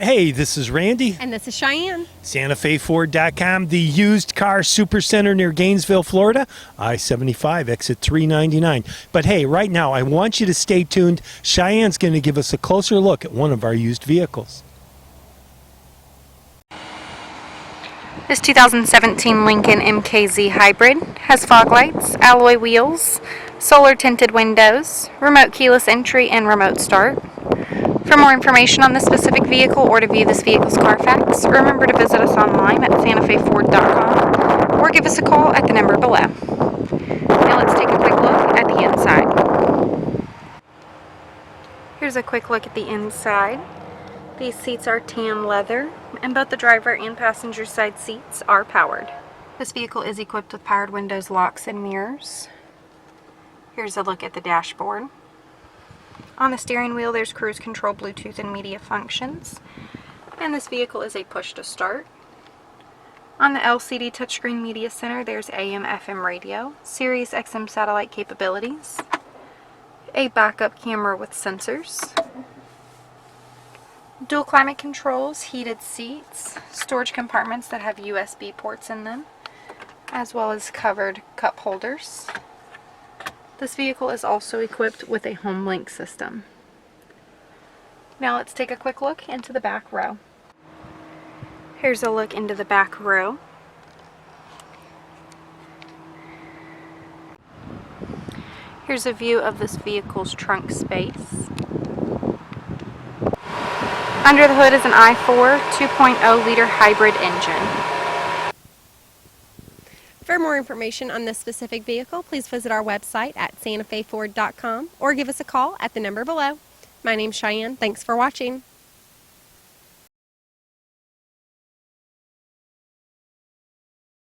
Hey, this is Randy. And this is Cheyenne. SantaFeFord.com, the used car supercenter near Gainesville, Florida. I-75, exit 399. But hey, right now, I want you to stay tuned. Cheyenne's going to give us a closer look at one of our used vehicles. This 2017 Lincoln MKZ Hybrid has fog lights, alloy wheels, solar tinted windows, remote keyless entry, and remote start. For more information on this specific vehicle or to view this vehicle's Carfax, remember to visit us online at SantaFeFord.com or give us a call at the number below. Now let's take a quick look at the inside. Here's a quick look at the inside. These seats are tan leather, and both the driver and passenger side seats are powered. This vehicle is equipped with powered windows, locks, and mirrors. Here's a look at the dashboard. On the steering wheel, there's cruise control, Bluetooth, and media functions. And this vehicle is a push to start. On the LCD touchscreen media center, there's AM/FM radio, Sirius XM satellite capabilities, a backup camera with sensors, dual climate controls, heated seats, storage compartments that have USB ports in them, as well as covered cup holders. This vehicle is also equipped with a home link system. Now let's take a quick look into the back row. Here's a look into the back row. Here's a view of this vehicle's trunk space. Under the hood is an i4 2.0 liter hybrid engine. For more information on this specific vehicle, please visit our website at SantaFeFord.com or give us a call at the number below. My name's Cheyenne. Thanks for watching.